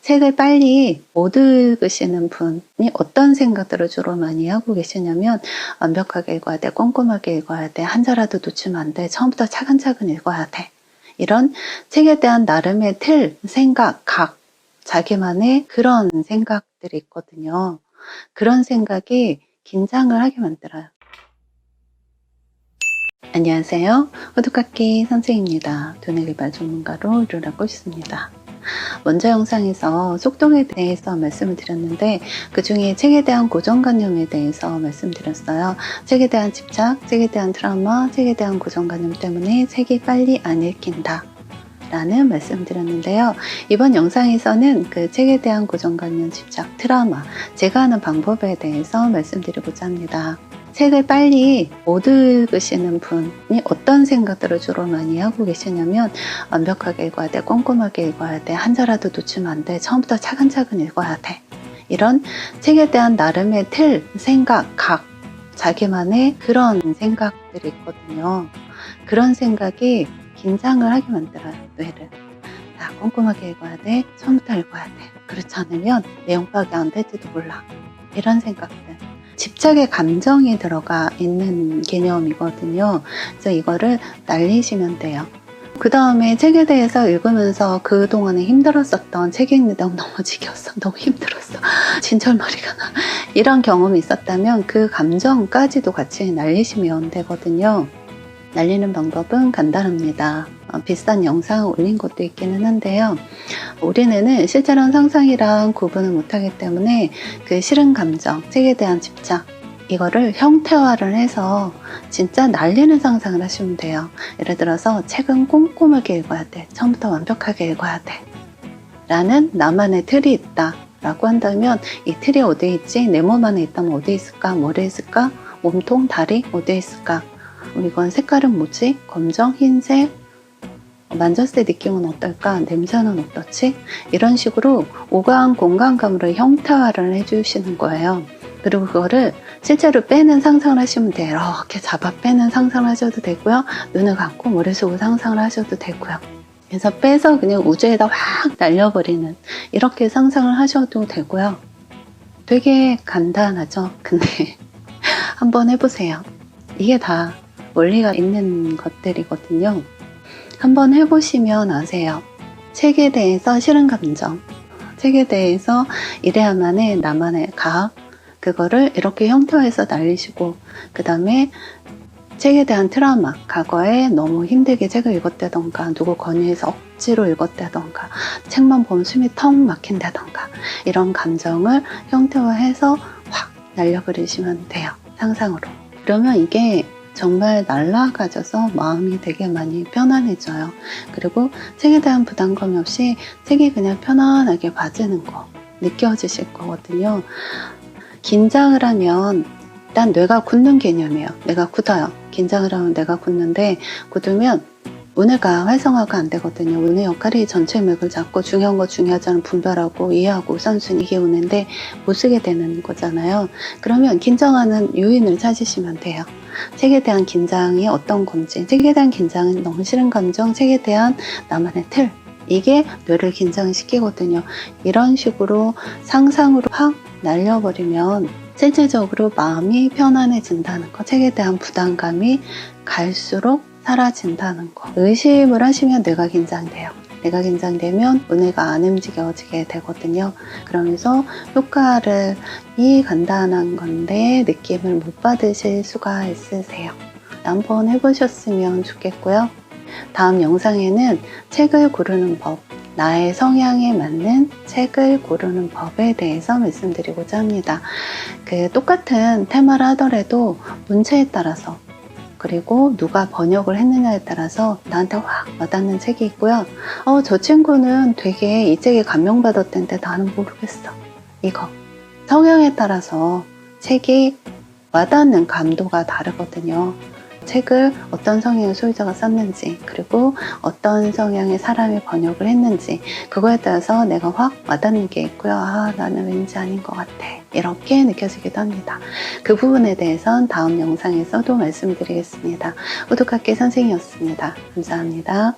책을 빨리 못 읽으시는 분이 어떤 생각들을 주로 많이 하고 계시냐면, 완벽하게 읽어야 돼, 꼼꼼하게 읽어야 돼, 한 자라도 놓치면 안 돼, 처음부터 차근차근 읽어야 돼, 이런 책에 대한 나름의 틀, 생각, 각, 자기만의 그런 생각들이 있거든요. 그런 생각이 긴장을 하게 만들어요. 안녕하세요. 호두깎이 선생입니다. 두뇌개발 전문가로 일을 하고 있습니다. 먼저 영상에서 속독에 대해서 말씀을 드렸는데, 그 중에 책에 대한 고정관념에 대해서 말씀드렸어요. 책에 대한 집착, 책에 대한 트라우마, 책에 대한 고정관념 때문에 책이 빨리 안 읽힌다 라는 말씀을 드렸는데요. 이번 영상에서는 그 책에 대한 고정관념, 집착, 트라우마, 제가 하는 방법에 대해서 말씀드리고자 합니다. 책을 빨리 못 읽으시는 분이 어떤 생각들을 주로 많이 하고 계시냐면, 완벽하게 읽어야 돼, 꼼꼼하게 읽어야 돼, 한 자라도 놓치면 안 돼, 처음부터 차근차근 읽어야 돼, 이런 책에 대한 나름의 틀, 생각, 각, 자기만의 그런 생각들이 있거든요. 그런 생각이 긴장을 하게 만들어요, 뇌를. 자, 꼼꼼하게 읽어야 돼, 처음부터 읽어야 돼, 그렇지 않으면 내용 파악이 안 될지도 몰라, 이런 생각들. 집착의 감정이 들어가 있는 개념이거든요. 그래서 이거를 날리시면 돼요. 그 다음에 책에 대해서 읽으면서 그동안에 힘들었었던, 책 읽는데 너무 지겨웠어, 너무 힘들었어, 진철머리가 나, 이런 경험이 있었다면 그 감정까지도 같이 날리시면 되거든요. 날리는 방법은 간단합니다. 비슷한 영상 올린 것도 있기는 한데요. 우리는 실제로는 상상이랑 구분을 못하기 때문에 그 싫은 감정, 책에 대한 집착, 이거를 형태화를 해서 진짜 날리는 상상을 하시면 돼요. 예를 들어서 책은 꼼꼼하게 읽어야 돼, 처음부터 완벽하게 읽어야 돼 라는 나만의 틀이 있다 라고 한다면, 이 틀이 어디에 있지? 내 몸 안에 있다면 어디에 있을까? 머리에 있을까? 몸통, 다리 어디에 있을까? 이건 색깔은 뭐지? 검정, 흰색, 만졌을 때 느낌은 어떨까? 냄새는 어떻지? 이런 식으로 오감, 공간감으로 형태화를 해주시는 거예요. 그리고 그거를 실제로 빼는 상상을 하시면 돼요. 이렇게 잡아 빼는 상상을 하셔도 되고요. 눈을 감고 머릿속으로 상상을 하셔도 되고요. 그래서 빼서 그냥 우주에다 확 날려버리는, 이렇게 상상을 하셔도 되고요. 되게 간단하죠? 근데 한번 해보세요. 이게 다 원리가 있는 것들이거든요. 한번 해보시면 아세요. 책에 대해서 싫은 감정, 책에 대해서 이래야만의 나만의 각, 그거를 이렇게 형태화해서 날리시고, 그 다음에 책에 대한 트라우마, 과거에 너무 힘들게 책을 읽었다던가, 누구 권유해서 억지로 읽었다던가, 책만 보면 숨이 턱 막힌다던가, 이런 감정을 형태화해서 확 날려버리시면 돼요. 상상으로. 그러면 이게 정말 날아가져서 마음이 되게 많이 편안해져요. 그리고 책에 대한 부담감이 없이 책이 그냥 편안하게 봐지는 거 느껴지실 거거든요. 긴장을 하면 일단 뇌가 굳는 개념이에요. 뇌가 굳어요. 긴장을 하면 뇌가 굳는데, 굳으면 우뇌가 활성화가 안 되거든요. 우뇌 역할이 전체 맥을 잡고 중요한 거 중요하지 않은 분별하고 이해하고 우선순위, 이게 우뇌인데 못 쓰게 되는 거잖아요. 그러면 긴장하는 요인을 찾으시면 돼요. 책에 대한 긴장이 어떤 건지, 책에 대한 긴장은 너무 싫은 감정, 책에 대한 나만의 틀, 이게 뇌를 긴장시키거든요. 이런 식으로 상상으로 확 날려버리면 실질적으로 마음이 편안해진다는 거, 책에 대한 부담감이 갈수록 사라진다는 거. 의심을 하시면 뇌가 긴장돼요. 뇌가 긴장되면 우뇌가 안 움직여지게 되거든요. 그러면서 효과를, 이 간단한 건데 느낌을 못 받으실 수가 있으세요. 한번 해보셨으면 좋겠고요. 다음 영상에는 책을 고르는 법, 나의 성향에 맞는 책을 고르는 법에 대해서 말씀드리고자 합니다. 똑같은 테마를 하더라도 문체에 따라서, 그리고 누가 번역을 했느냐에 따라서 나한테 확 와닿는 책이 있고요. 저 친구는 되게 이 책에 감명받았던데 나는 모르겠어. 이거. 성향에 따라서 책이 와닿는 감도가 다르거든요. 책을 어떤 성향의 소유자가 썼는지, 그리고 어떤 성향의 사람이 번역을 했는지, 그거에 따라서 내가 확 와닿는 게 있고요. 나는 왠지 아닌 것 같아, 이렇게 느껴지기도 합니다. 그 부분에 대해서는 다음 영상에서도 말씀드리겠습니다. 호두깎이 선생이었습니다. 감사합니다.